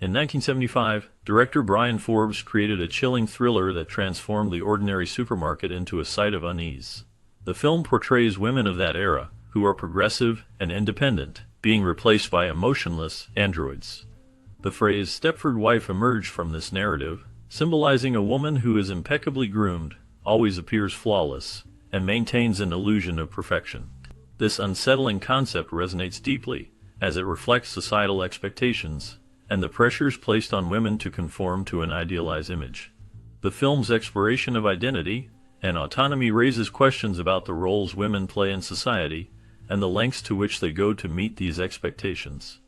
In 1975, director Brian Forbes created a chilling thriller that transformed the ordinary supermarket into a site of unease. The film portrays women of that era, who are progressive and independent, being replaced by emotionless androids. The phrase Stepford wife emerged from this narrative, symbolizing a woman who is impeccably groomed, always appears flawless, and maintains an illusion of perfection. This unsettling concept resonates deeply, as it reflects societal expectations and the pressures placed on women to conform to an idealized image. The film's exploration of identity and autonomy raises questions about the roles women play in society and the lengths to which they go to meet these expectations.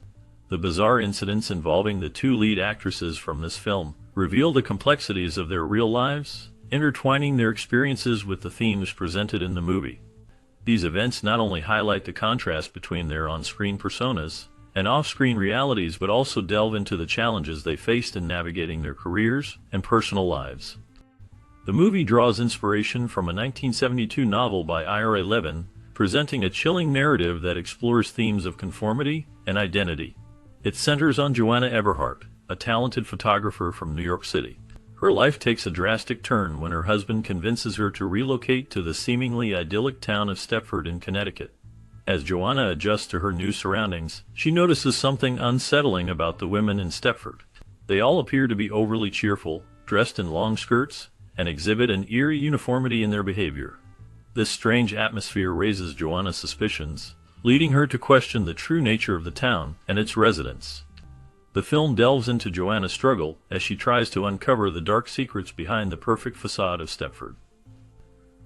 The bizarre incidents involving the two lead actresses from this film reveal the complexities of their real lives, intertwining their experiences with the themes presented in the movie. These events not only highlight the contrast between their on-screen personas and off-screen realities, but also delve into the challenges they faced in navigating their careers and personal lives. The movie draws inspiration from a 1972 novel by Ira Levin, presenting a chilling narrative that explores themes of conformity and identity. It centers on Joanna Everhart, a talented photographer from New York City. Her life takes a drastic turn when her husband convinces her to relocate to the seemingly idyllic town of Stepford in Connecticut. As Joanna adjusts to her new surroundings, she notices something unsettling about the women in Stepford. They all appear to be overly cheerful, dressed in long skirts, and exhibit an eerie uniformity in their behavior. This strange atmosphere raises Joanna's suspicions, leading her to question the true nature of the town and its residents. The film delves into Joanna's struggle as she tries to uncover the dark secrets behind the perfect facade of Stepford.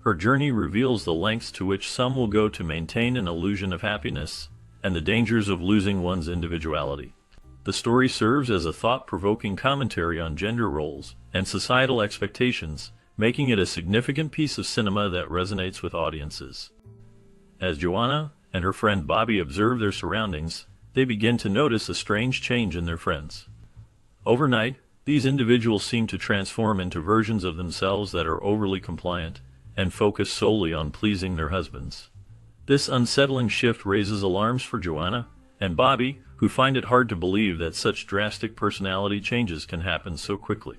Her journey reveals the lengths to which some will go to maintain an illusion of happiness and the dangers of losing one's individuality. The story serves as a thought-provoking commentary on gender roles and societal expectations, making it a significant piece of cinema that resonates with audiences. As Joanna and her friend Bobby observe their surroundings, they begin to notice a strange change in their friends. Overnight, these individuals seem to transform into versions of themselves that are overly compliant and focus solely on pleasing their husbands. This unsettling shift raises alarms for Joanna and Bobby, who find it hard to believe that such drastic personality changes can happen so quickly.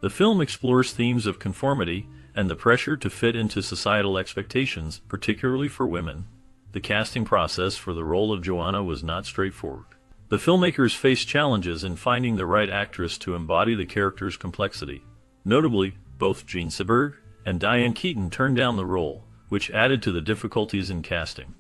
The film explores themes of conformity and the pressure to fit into societal expectations, particularly for women. The casting process for the role of Joanna was not straightforward. The filmmakers faced challenges in finding the right actress to embody the character's complexity. Notably, both Gene Seberg and Diane Keaton turned down the role, which added to the difficulties in casting.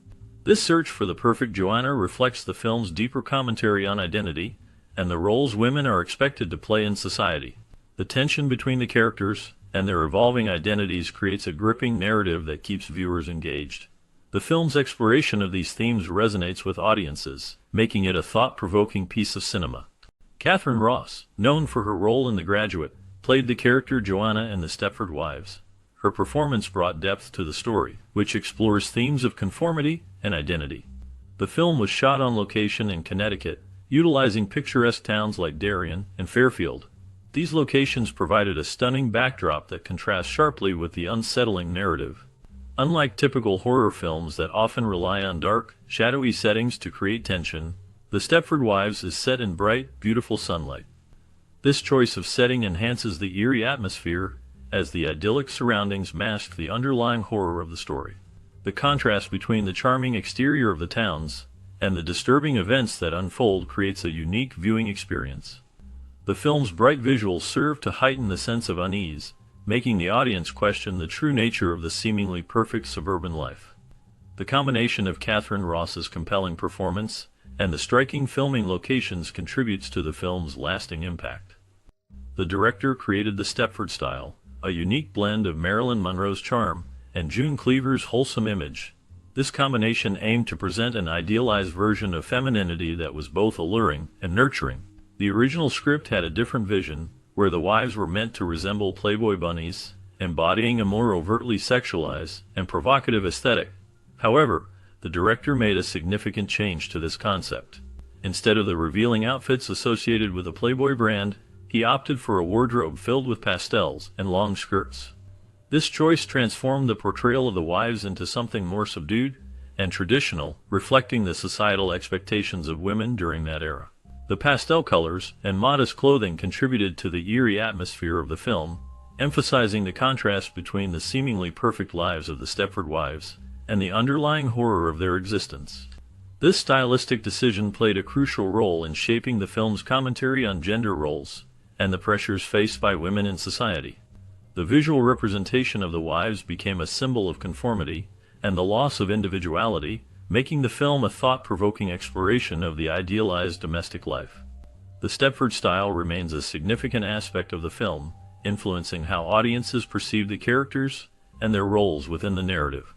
This search for the perfect Joanna reflects the film's deeper commentary on identity and the roles women are expected to play in society. The tension between the characters and their evolving identities creates a gripping narrative that keeps viewers engaged. The film's exploration of these themes resonates with audiences, making it a thought-provoking piece of cinema. Catherine Ross, known for her role in The Graduate, played the character Joanna in The Stepford Wives. Her performance brought depth to the story, which explores themes of conformity and identity. The film was shot on location in Connecticut, utilizing picturesque towns like Darien and Fairfield. These locations provided a stunning backdrop that contrasts sharply with the unsettling narrative. Unlike typical horror films that often rely on dark, shadowy settings to create tension, The Stepford Wives is set in bright, beautiful sunlight. This choice of setting enhances the eerie atmosphere, as the idyllic surroundings mask the underlying horror of the story. The contrast between the charming exterior of the towns and the disturbing events that unfold creates a unique viewing experience. The film's bright visuals serve to heighten the sense of unease, making the audience question the true nature of the seemingly perfect suburban life. The combination of Catherine Ross's compelling performance and the striking filming locations contributes to the film's lasting impact. The director created the Stepford style, a unique blend of Marilyn Monroe's charm and June Cleaver's wholesome image. This combination aimed to present an idealized version of femininity that was both alluring and nurturing. The original script had a different vision, where the wives were meant to resemble Playboy bunnies, embodying a more overtly sexualized and provocative aesthetic. However, the director made a significant change to this concept. Instead of the revealing outfits associated with the Playboy brand, he opted for a wardrobe filled with pastels and long skirts. This choice transformed the portrayal of the wives into something more subdued and traditional, reflecting the societal expectations of women during that era. The pastel colors and modest clothing contributed to the eerie atmosphere of the film, emphasizing the contrast between the seemingly perfect lives of the Stepford wives and the underlying horror of their existence. This stylistic decision played a crucial role in shaping the film's commentary on gender roles and the pressures faced by women in society. The visual representation of the wives became a symbol of conformity and the loss of individuality, making the film a thought-provoking exploration of the idealized domestic life. The Stepford style remains a significant aspect of the film, influencing how audiences perceive the characters and their roles within the narrative.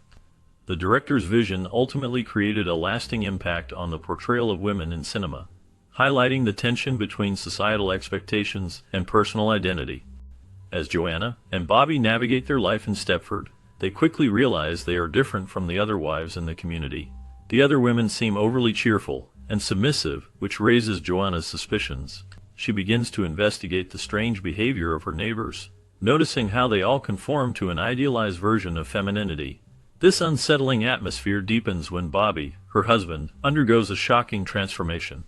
The director's vision ultimately created a lasting impact on the portrayal of women in cinema, highlighting the tension between societal expectations and personal identity. As Joanna and Bobby navigate their life in Stepford, they quickly realize they are different from the other wives in the community. The other women seem overly cheerful and submissive, which raises Joanna's suspicions. She begins to investigate the strange behavior of her neighbors, noticing how they all conform to an idealized version of femininity. This unsettling atmosphere deepens when Bobby, her husband, undergoes a shocking transformation.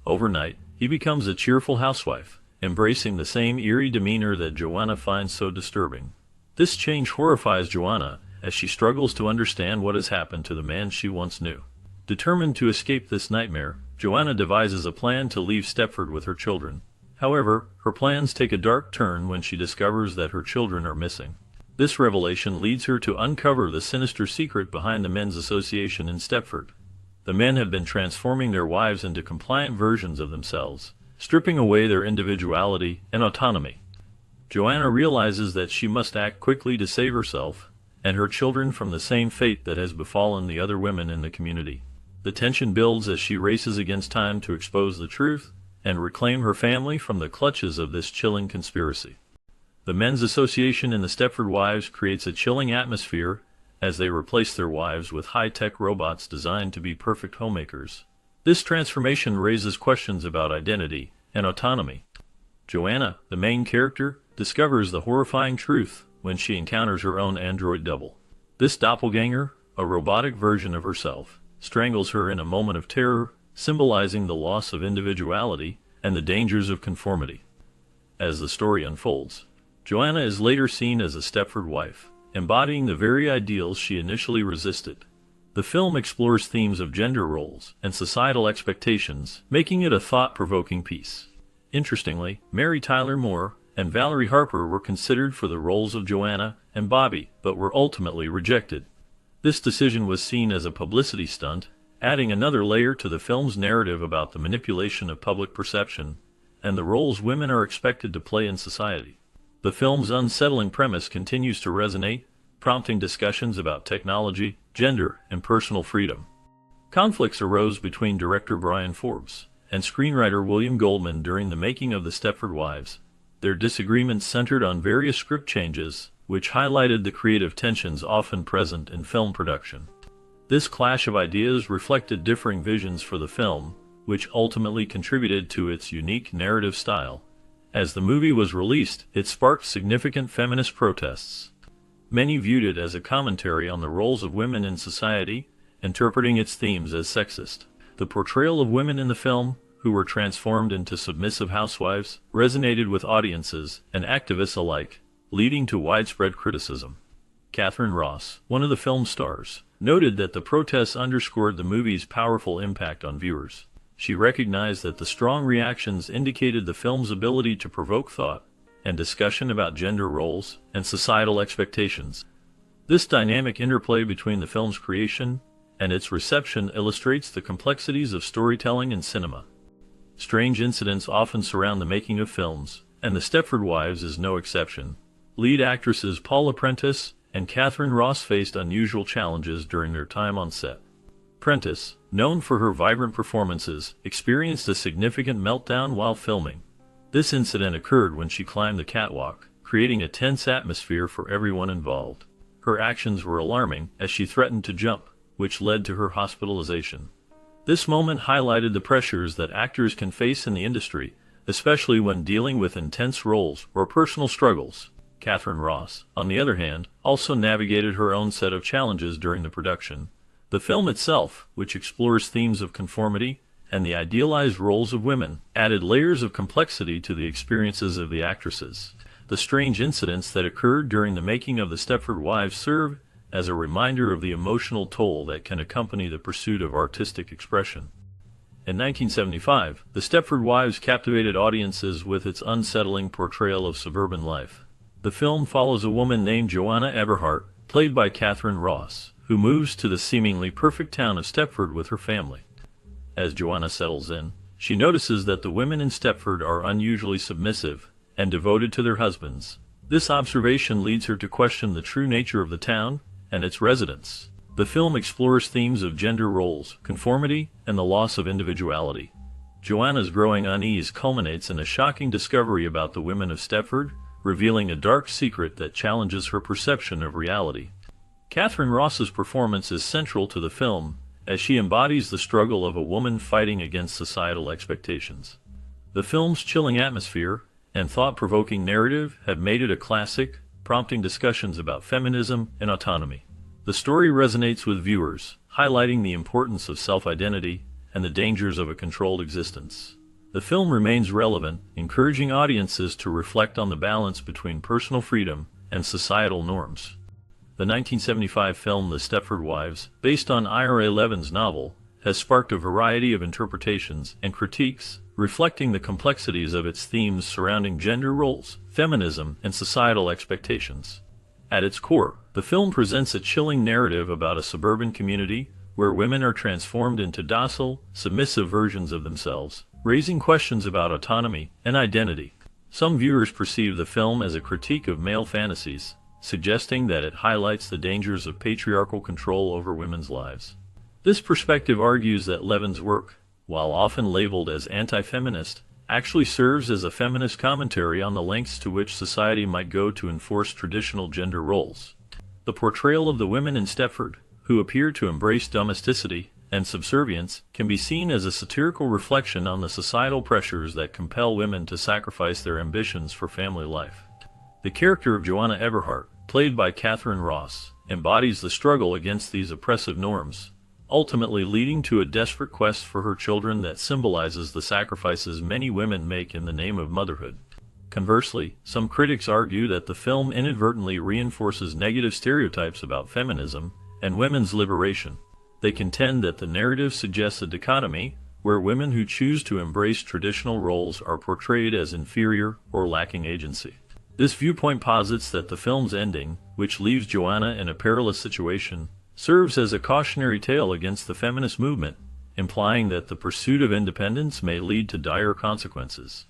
Overnight, he becomes a cheerful housewife, embracing the same eerie demeanor that Joanna finds so disturbing. This change horrifies Joanna as she struggles to understand what has happened to the man she once knew. Determined to escape this nightmare, Joanna devises a plan to leave Stepford with her children. However, her plans take a dark turn when she discovers that her children are missing. This revelation leads her to uncover the sinister secret behind the men's association in Stepford. The men have been transforming their wives into compliant versions of themselves, stripping away their individuality and autonomy. Joanna realizes that she must act quickly to save herself and her children from the same fate that has befallen the other women in the community. The tension builds as she races against time to expose the truth and reclaim her family from the clutches of this chilling conspiracy. The men's association in the Stepford Wives creates a chilling atmosphere as they replace their wives with high-tech robots designed to be perfect homemakers. This transformation raises questions about identity and autonomy. Joanna, the main character, discovers the horrifying truth when she encounters her own android double. This doppelganger, a robotic version of herself, strangles her in a moment of terror, symbolizing the loss of individuality and the dangers of conformity. As the story unfolds, Joanna is later seen as a Stepford wife, embodying the very ideals she initially resisted. The film explores themes of gender roles and societal expectations, making it a thought-provoking piece. Interestingly, Mary Tyler Moore and Valerie Harper were considered for the roles of Joanna and Bobby, but were ultimately rejected. This decision was seen as a publicity stunt, adding another layer to the film's narrative about the manipulation of public perception and the roles women are expected to play in society. The film's unsettling premise continues to resonate, prompting discussions about technology, gender, and personal freedom. Conflicts arose between director Bryan Forbes and screenwriter William Goldman during the making of The Stepford Wives. Their disagreements centered on various script changes, which highlighted the creative tensions often present in film production. This clash of ideas reflected differing visions for the film, which ultimately contributed to its unique narrative style. As the movie was released, it sparked significant feminist protests. Many viewed it as a commentary on the roles of women in society, interpreting its themes as sexist. The portrayal of women in the film, who were transformed into submissive housewives, resonated with audiences and activists alike, leading to widespread criticism. Catherine Ross, one of the film's stars, noted that the protests underscored the movie's powerful impact on viewers. She recognized that the strong reactions indicated the film's ability to provoke thought and discussion about gender roles and societal expectations. This dynamic interplay between the film's creation and its reception illustrates the complexities of storytelling in cinema. Strange incidents often surround the making of films, and The Stepford Wives is no exception. Lead actresses Paula Prentice and Catherine Ross faced unusual challenges during their time on set. Prentice, known for her vibrant performances, experienced a significant meltdown while filming. This incident occurred when she climbed the catwalk, creating a tense atmosphere for everyone involved. Her actions were alarming as she threatened to jump, which led to her hospitalization. This moment highlighted the pressures that actors can face in the industry, especially when dealing with intense roles or personal struggles. Catherine Ross, on the other hand, also navigated her own set of challenges during the production. The film itself, which explores themes of conformity and the idealized roles of women added layers of complexity to the experiences of the actresses. The strange incidents that occurred during the making of the Stepford Wives serve as a reminder of the emotional toll that can accompany the pursuit of artistic expression. In 1975, the Stepford Wives captivated audiences with its unsettling portrayal of suburban life. The film follows a woman named Joanna Everhart, played by Catherine Ross, who moves to the seemingly perfect town of Stepford with her family. As Joanna settles in, she notices that the women in Stepford are unusually submissive and devoted to their husbands. This observation leads her to question the true nature of the town and its residents. The film explores themes of gender roles, conformity, and the loss of individuality. Joanna's growing unease culminates in a shocking discovery about the women of Stepford, revealing a dark secret that challenges her perception of reality. Catherine Ross's performance is central to the film, as she embodies the struggle of a woman fighting against societal expectations. The film's chilling atmosphere and thought-provoking narrative have made it a classic, prompting discussions about feminism and autonomy. The story resonates with viewers, highlighting the importance of self-identity and the dangers of a controlled existence. The film remains relevant, encouraging audiences to reflect on the balance between personal freedom and societal norms. The 1975 film The Stepford Wives, based on Ira Levin's novel, has sparked a variety of interpretations and critiques, reflecting the complexities of its themes surrounding gender roles, feminism, and societal expectations. At its core, the film presents a chilling narrative about a suburban community where women are transformed into docile, submissive versions of themselves, raising questions about autonomy and identity. Some viewers perceive the film as a critique of male fantasies, suggesting that it highlights the dangers of patriarchal control over women's lives. This perspective argues that Levin's work, while often labeled as anti-feminist, actually serves as a feminist commentary on the lengths to which society might go to enforce traditional gender roles. The portrayal of the women in Stepford, who appear to embrace domesticity and subservience, can be seen as a satirical reflection on the societal pressures that compel women to sacrifice their ambitions for family life. The character of Joanna Everhart, played by Catherine Ross, embodies the struggle against these oppressive norms, ultimately leading to a desperate quest for her children that symbolizes the sacrifices many women make in the name of motherhood. Conversely, some critics argue that the film inadvertently reinforces negative stereotypes about feminism and women's liberation. They contend that the narrative suggests a dichotomy, where women who choose to embrace traditional roles are portrayed as inferior or lacking agency. This viewpoint posits that the film's ending, which leaves Joanna in a perilous situation, serves as a cautionary tale against the feminist movement, implying that the pursuit of independence may lead to dire consequences.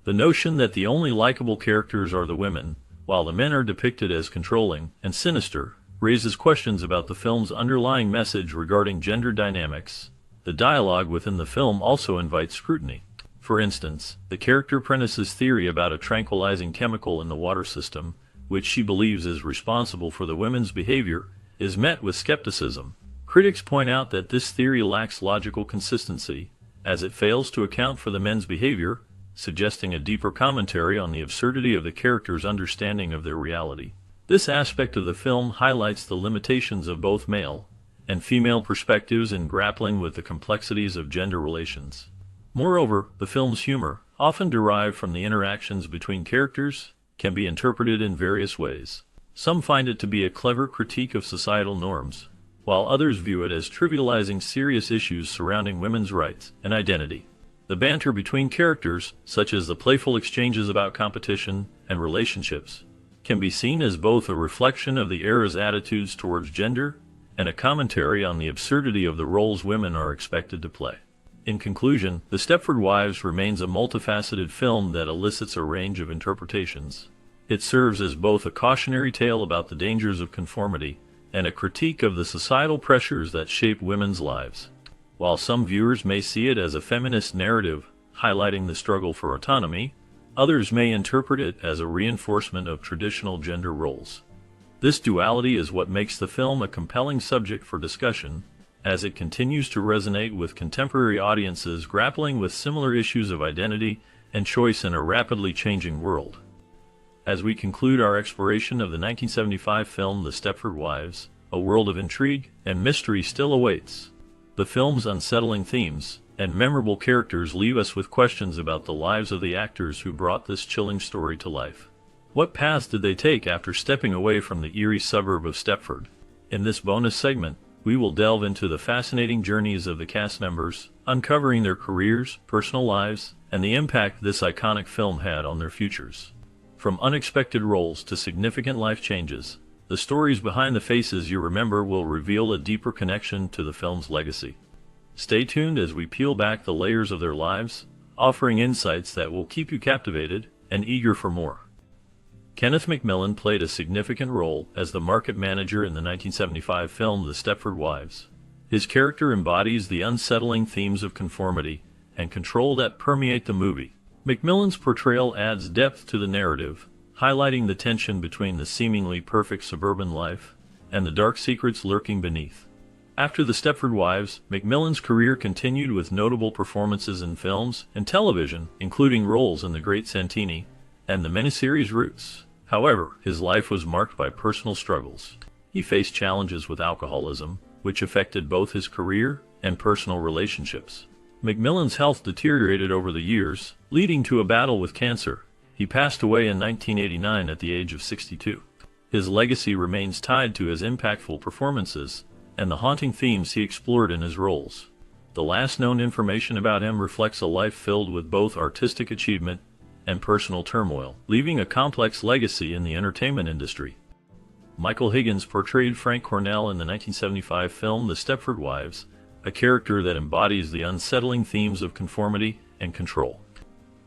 The notion that the only likable characters are the women, while the men are depicted as controlling and sinister, raises questions about the film's underlying message regarding gender dynamics. The dialogue within the film also invites scrutiny. For instance, the character Prentice's theory about a tranquilizing chemical in the water system, which she believes is responsible for the women's behavior, is met with skepticism. Critics point out that this theory lacks logical consistency, as it fails to account for the men's behavior, suggesting a deeper commentary on the absurdity of the characters' understanding of their reality. This aspect of the film highlights the limitations of both male and female perspectives in grappling with the complexities of gender relations. Moreover, the film's humor, often derived from the interactions between characters, can be interpreted in various ways. Some find it to be a clever critique of societal norms, while others view it as trivializing serious issues surrounding women's rights and identity. The banter between characters, such as the playful exchanges about competition and relationships, can be seen as both a reflection of the era's attitudes towards gender and a commentary on the absurdity of the roles women are expected to play. In conclusion, The Stepford Wives remains a multifaceted film that elicits a range of interpretations. It serves as both a cautionary tale about the dangers of conformity and a critique of the societal pressures that shape women's lives. While some viewers may see it as a feminist narrative highlighting the struggle for autonomy, others may interpret it as a reinforcement of traditional gender roles. This duality is what makes the film a compelling subject for discussion, as it continues to resonate with contemporary audiences grappling with similar issues of identity and choice in a rapidly changing world. As we conclude our exploration of the 1975 film The Stepford Wives, a world of intrigue and mystery still awaits. The film's unsettling themes and memorable characters leave us with questions about the lives of the actors who brought this chilling story to life. What paths did they take after stepping away from the eerie suburb of Stepford? In this bonus segment, we will delve into the fascinating journeys of the cast members, uncovering their careers, personal lives, and the impact this iconic film had on their futures. From unexpected roles to significant life changes, the stories behind the faces you remember will reveal a deeper connection to the film's legacy. Stay tuned as we peel back the layers of their lives, offering insights that will keep you captivated and eager for more. Kenneth McMillan played a significant role as the market manager in the 1975 film The Stepford Wives. His character embodies the unsettling themes of conformity and control that permeate the movie. McMillan's portrayal adds depth to the narrative, highlighting the tension between the seemingly perfect suburban life and the dark secrets lurking beneath. After The Stepford Wives, McMillan's career continued with notable performances in films and television, including roles in The Great Santini and the miniseries Roots. However, his life was marked by personal struggles. He faced challenges with alcoholism, which affected both his career and personal relationships. McMillan's health deteriorated over the years, leading to a battle with cancer. He passed away in 1989 at the age of 62. His legacy remains tied to his impactful performances and the haunting themes he explored in his roles. The last known information about him reflects a life filled with both artistic achievement and personal turmoil, leaving a complex legacy in the entertainment industry. Michael Higgins portrayed Frank Cornell in the 1975 film The Stepford Wives, a character that embodies the unsettling themes of conformity and control.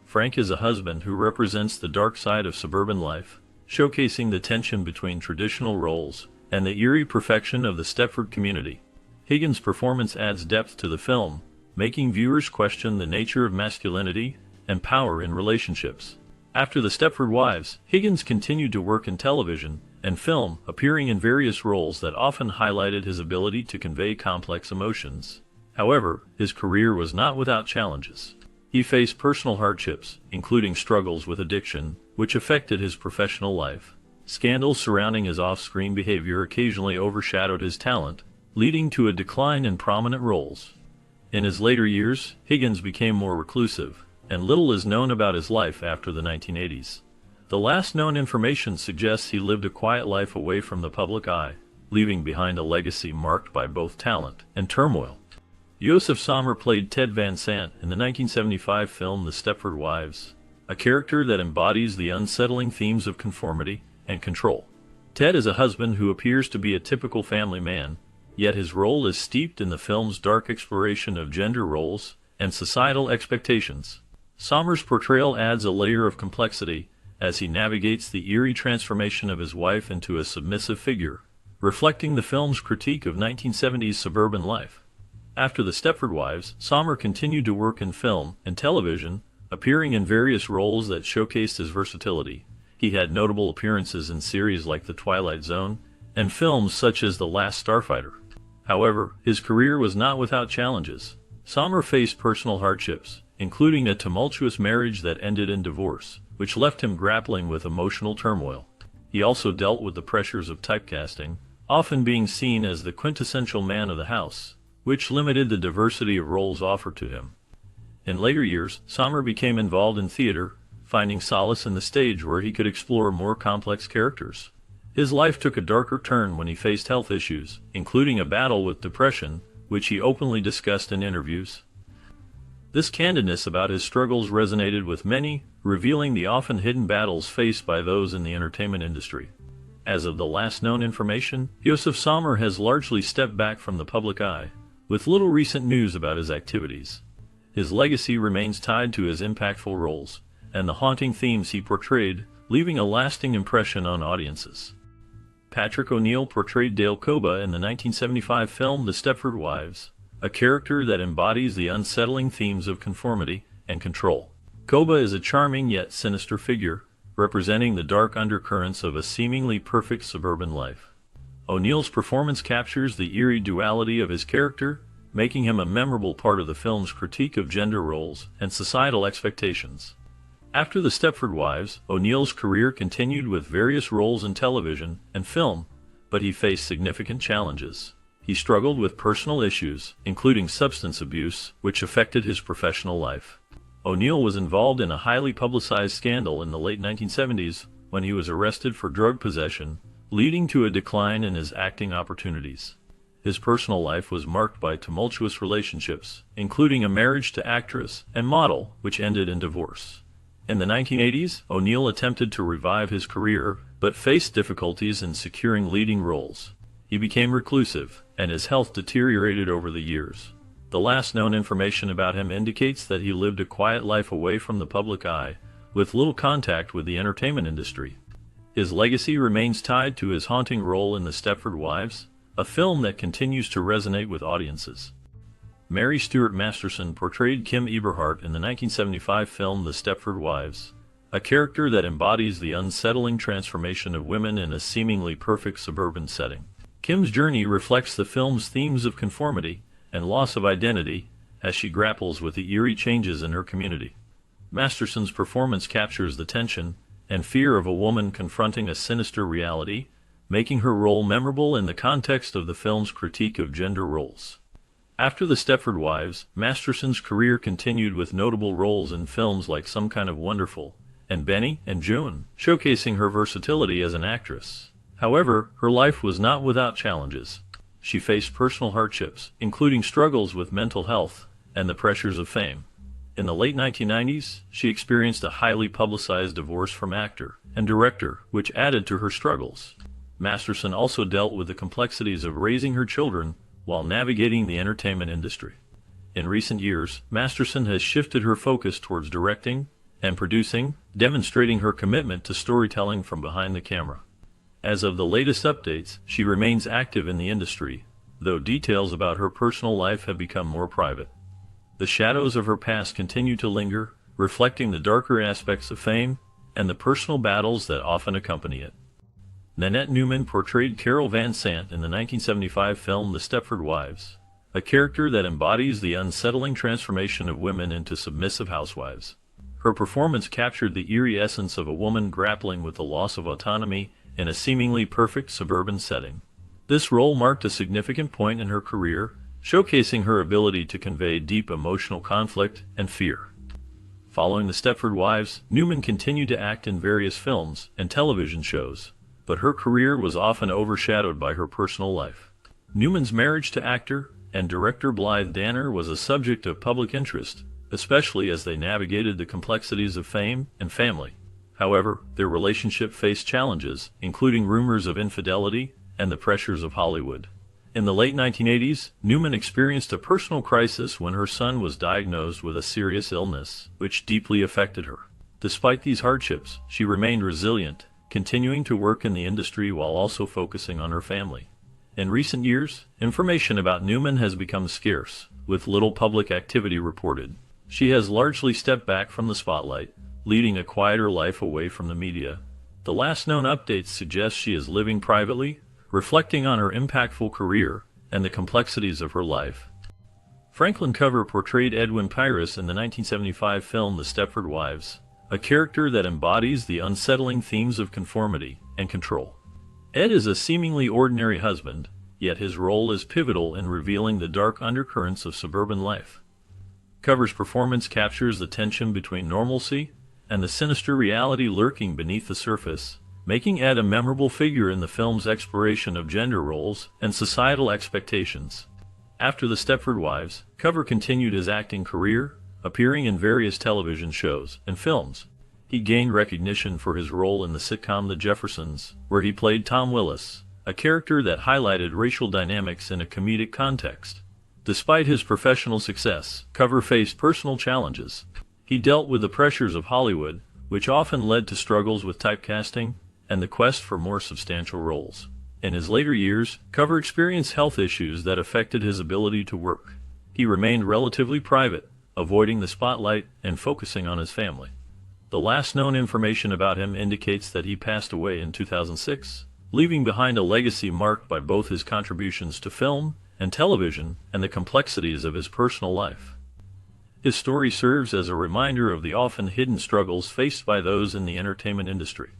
Frank is a husband who represents the dark side of suburban life, showcasing the tension between traditional roles and the eerie perfection of the Stepford community. Higgins' performance adds depth to the film, making viewers question the nature of masculinity and power in relationships. After The Stepford Wives, Higgins continued to work in television and film, appearing in various roles that often highlighted his ability to convey complex emotions. However, his career was not without challenges. He faced personal hardships, including struggles with addiction, which affected his professional life. Scandals surrounding his off-screen behavior occasionally overshadowed his talent, leading to a decline in prominent roles. In his later years, Higgins became more reclusive, and little is known about his life after the 1980s. The last known information suggests he lived a quiet life away from the public eye, leaving behind a legacy marked by both talent and turmoil. Joseph Sommer played Ted Van Sant in the 1975 film The Stepford Wives, a character that embodies the unsettling themes of conformity and control. Ted is a husband who appears to be a typical family man, yet his role is steeped in the film's dark exploration of gender roles and societal expectations. Sommer's portrayal adds a layer of complexity as he navigates the eerie transformation of his wife into a submissive figure, reflecting the film's critique of 1970s suburban life. After The Stepford Wives, Sommer continued to work in film and television, appearing in various roles that showcased his versatility. He had notable appearances in series like The Twilight Zone and films such as The Last Starfighter. However, his career was not without challenges. Sommer faced personal hardships, including a tumultuous marriage that ended in divorce, which left him grappling with emotional turmoil. He also dealt with the pressures of typecasting, often being seen as the quintessential man of the house, which limited the diversity of roles offered to him. In later years, Sommer became involved in theater, finding solace in the stage where he could explore more complex characters. His life took a darker turn when he faced health issues, including a battle with depression, which he openly discussed in interviews. This candidness about his struggles resonated with many, revealing the often hidden battles faced by those in the entertainment industry. As of the last known information, Joseph Sommer has largely stepped back from the public eye, with little recent news about his activities. His legacy remains tied to his impactful roles and the haunting themes he portrayed, leaving a lasting impression on audiences. Patrick O'Neal portrayed Dale Koba in the 1975 film The Stepford Wives, a character that embodies the unsettling themes of conformity and control. Koba is a charming yet sinister figure, representing the dark undercurrents of a seemingly perfect suburban life. O'Neal's performance captures the eerie duality of his character, making him a memorable part of the film's critique of gender roles and societal expectations. After The Stepford Wives, O'Neal's career continued with various roles in television and film, but he faced significant challenges. He struggled with personal issues, including substance abuse, which affected his professional life. O'Neill was involved in a highly publicized scandal in the late 1970s when he was arrested for drug possession, leading to a decline in his acting opportunities. His personal life was marked by tumultuous relationships, including a marriage to actress and model, which ended in divorce. In the 1980s, O'Neill attempted to revive his career, but faced difficulties in securing leading roles. He became reclusive, and his health deteriorated over the years. The last known information about him indicates that he lived a quiet life away from the public eye, with little contact with the entertainment industry. His legacy remains tied to his haunting role in The Stepford Wives, a film that continues to resonate with audiences. Mary Stuart Masterson portrayed Kim Eberhardt in the 1975 film The Stepford Wives, a character that embodies the unsettling transformation of women in a seemingly perfect suburban setting. Kim's journey reflects the film's themes of conformity and loss of identity as she grapples with the eerie changes in her community. Masterson's performance captures the tension and fear of a woman confronting a sinister reality, making her role memorable in the context of the film's critique of gender roles. After The Stepford Wives, Masterson's career continued with notable roles in films like Some Kind of Wonderful and Benny and Joan, showcasing her versatility as an actress. However, her life was not without challenges. She faced personal hardships, including struggles with mental health and the pressures of fame. In the late 1990s, she experienced a highly publicized divorce from actor and director, which added to her struggles. Masterson also dealt with the complexities of raising her children while navigating the entertainment industry. In recent years, Masterson has shifted her focus towards directing and producing, demonstrating her commitment to storytelling from behind the camera. As of the latest updates, she remains active in the industry, though details about her personal life have become more private. The shadows of her past continue to linger, reflecting the darker aspects of fame and the personal battles that often accompany it. Nanette Newman portrayed Carol Van Sant in the 1975 film The Stepford Wives, a character that embodies the unsettling transformation of women into submissive housewives. Her performance captured the eerie essence of a woman grappling with the loss of autonomy in a seemingly perfect suburban setting. This role marked a significant point in her career, showcasing her ability to convey deep emotional conflict and fear. Following The Stepford Wives, Newman continued to act in various films and television shows, but her career was often overshadowed by her personal life. Newman's marriage to actor and director Blythe Danner was a subject of public interest, especially as they navigated the complexities of fame and family. However, their relationship faced challenges, including rumors of infidelity and the pressures of Hollywood. In the late 1980s, Newman experienced a personal crisis when her son was diagnosed with a serious illness, which deeply affected her. Despite these hardships, she remained resilient, continuing to work in the industry while also focusing on her family. In recent years, information about Newman has become scarce, with little public activity reported. She has largely stepped back from the spotlight, leading a quieter life away from the media. The last known updates suggest she is living privately, reflecting on her impactful career and the complexities of her life. Franklin Cover portrayed Edwin Pyrrhus in the 1975 film The Stepford Wives, a character that embodies the unsettling themes of conformity and control. Ed is a seemingly ordinary husband, yet his role is pivotal in revealing the dark undercurrents of suburban life. Cover's performance captures the tension between normalcy and the sinister reality lurking beneath the surface, making Ed a memorable figure in the film's exploration of gender roles and societal expectations. After The Stepford Wives, Cover continued his acting career, appearing in various television shows and films. He gained recognition for his role in the sitcom The Jeffersons, where he played Tom Willis, a character that highlighted racial dynamics in a comedic context. Despite his professional success, Cover faced personal challenges. He dealt with the pressures of Hollywood, which often led to struggles with typecasting and the quest for more substantial roles. In his later years, Cover experienced health issues that affected his ability to work. He remained relatively private, avoiding the spotlight and focusing on his family. The last known information about him indicates that he passed away in 2006, leaving behind a legacy marked by both his contributions to film and television and the complexities of his personal life. His story serves as a reminder of the often hidden struggles faced by those in the entertainment industry.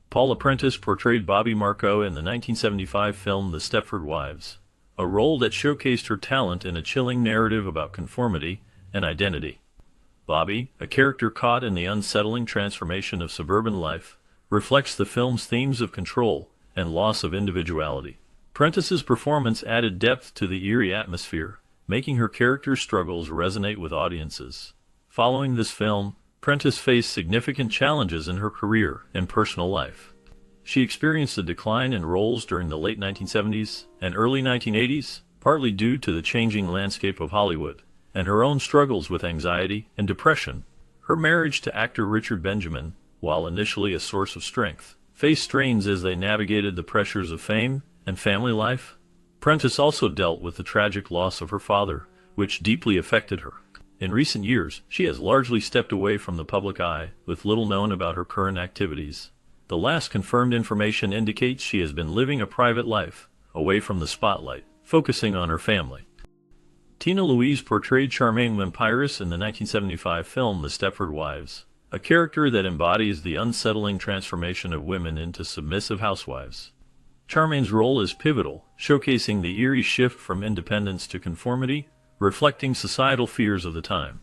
Paula Prentice portrayed Bobby Marco in the 1975 film The Stepford Wives, a role that showcased her talent in a chilling narrative about conformity and identity. Bobby, a character caught in the unsettling transformation of suburban life, reflects the film's themes of control and loss of individuality. Prentice's performance added depth to the eerie atmosphere, making her character's struggles resonate with audiences. Following this film, Prentice faced significant challenges in her career and personal life. She experienced a decline in roles during the late 1970s and early 1980s, partly due to the changing landscape of Hollywood and her own struggles with anxiety and depression. Her marriage to actor Richard Benjamin, while initially a source of strength, faced strains as they navigated the pressures of fame and family life. Prentice also dealt with the tragic loss of her father, which deeply affected her. In recent years, she has largely stepped away from the public eye, with little known about her current activities. The last confirmed information indicates she has been living a private life, away from the spotlight, focusing on her family. Tina Louise portrayed Charmaine Wimpiris in the 1975 film The Stepford Wives, a character that embodies the unsettling transformation of women into submissive housewives. Charmaine's role is pivotal, showcasing the eerie shift from independence to conformity, reflecting societal fears of the time.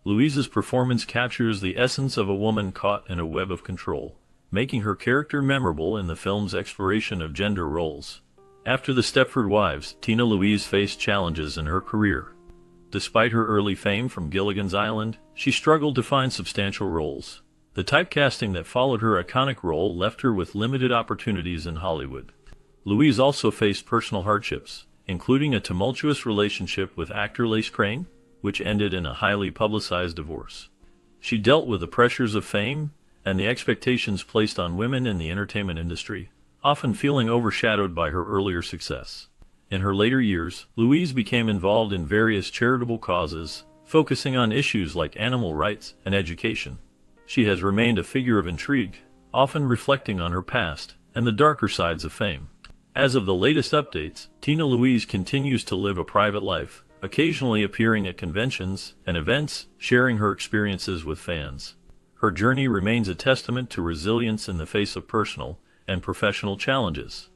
Louise's performance captures the essence of a woman caught in a web of control, making her character memorable in the film's exploration of gender roles. After The Stepford Wives, Tina Louise faced challenges in her career. Despite her early fame from Gilligan's Island, she struggled to find substantial roles. The typecasting that followed her iconic role left her with limited opportunities in Hollywood. Louise also faced personal hardships, including a tumultuous relationship with actor Lace Crane, which ended in a highly publicized divorce. She dealt with the pressures of fame and the expectations placed on women in the entertainment industry, often feeling overshadowed by her earlier success. In her later years, Louise became involved in various charitable causes, focusing on issues like animal rights and education. She has remained a figure of intrigue, often reflecting on her past and the darker sides of fame. As of the latest updates, Tina Louise continues to live a private life, occasionally appearing at conventions and events, sharing her experiences with fans. Her journey remains a testament to resilience in the face of personal and professional challenges.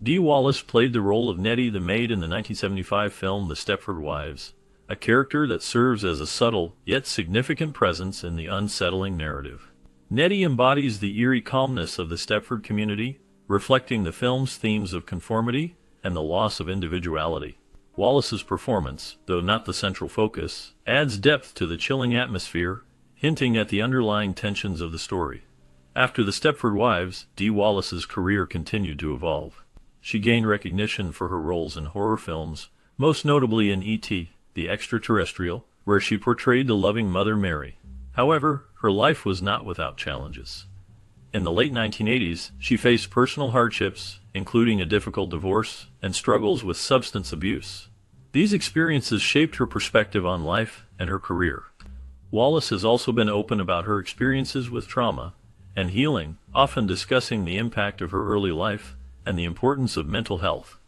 Dee Wallace played the role of Nettie the maid in the 1975 film The Stepford Wives, a character that serves as a subtle yet significant presence in the unsettling narrative. Nettie embodies the eerie calmness of the Stepford community, reflecting the film's themes of conformity and the loss of individuality. Wallace's performance, though not the central focus, adds depth to the chilling atmosphere, hinting at the underlying tensions of the story. After The Stepford Wives, Dee Wallace's career continued to evolve. She gained recognition for her roles in horror films, most notably in E.T., the Extraterrestrial, where she portrayed the loving Mother Mary. However, her life was not without challenges. In the late 1980s, she faced personal hardships, including a difficult divorce and struggles with substance abuse. These experiences shaped her perspective on life and her career. Wallace has also been open about her experiences with trauma and healing, often discussing the impact of her early life and the importance of mental health.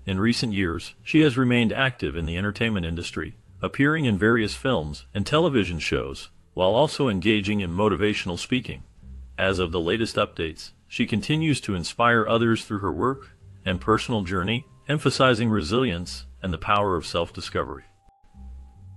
In recent years, she has remained active in the entertainment industry, appearing in various films and television shows, while also engaging in motivational speaking. As of the latest updates, she continues to inspire others through her work and personal journey, emphasizing resilience and the power of self-discovery.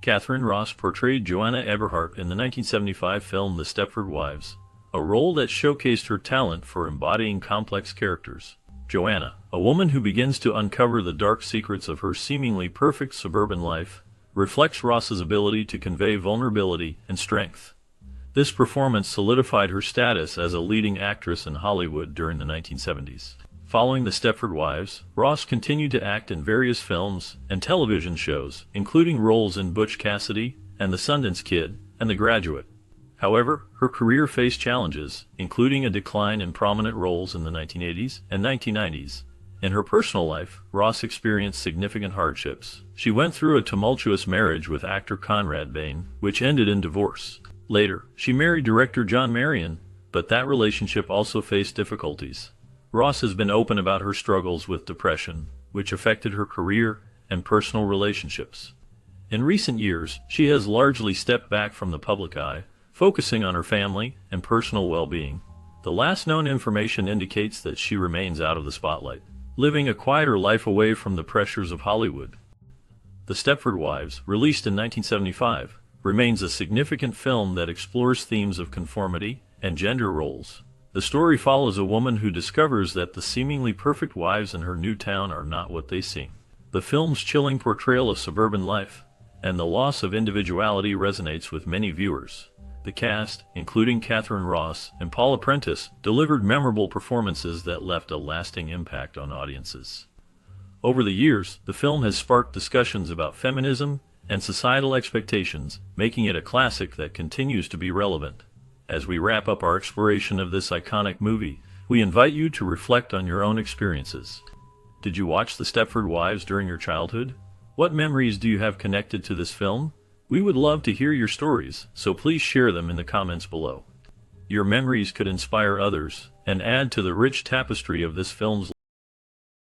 Catherine Ross portrayed Joanna Eberhardt in the 1975 film The Stepford Wives, a role that showcased her talent for embodying complex characters. Joanna, a woman who begins to uncover the dark secrets of her seemingly perfect suburban life, reflects Ross's ability to convey vulnerability and strength. This performance solidified her status as a leading actress in Hollywood during the 1970s. Following The Stepford Wives, Ross continued to act in various films and television shows, including roles in Butch Cassidy and The Sundance Kid and The Graduate. However, her career faced challenges, including a decline in prominent roles in the 1980s and 1990s. In her personal life, Ross experienced significant hardships. She went through a tumultuous marriage with actor Conrad Bain, which ended in divorce. Later, she married director John Marion, but that relationship also faced difficulties. Ross has been open about her struggles with depression, which affected her career and personal relationships. In recent years, she has largely stepped back from the public eye, focusing on her family and personal well-being. The last known information indicates that she remains out of the spotlight. living a quieter life away from the pressures of Hollywood. The Stepford Wives, released in 1975, remains a significant film that explores themes of conformity and gender roles. The story follows a woman who discovers that the seemingly perfect wives in her new town are not what they seem. The film's chilling portrayal of suburban life and the loss of individuality resonates with many viewers. The cast, including Catherine Ross and Paula Prentice, delivered memorable performances that left a lasting impact on audiences. Over the years, the film has sparked discussions about feminism and societal expectations, making it a classic that continues to be relevant. As we wrap up our exploration of this iconic movie, we invite you to reflect on your own experiences. Did you watch The Stepford Wives during your childhood? What memories do you have connected to this film? We would love to hear your stories, so please share them in the comments below. Your memories could inspire others and add to the rich tapestry of this film's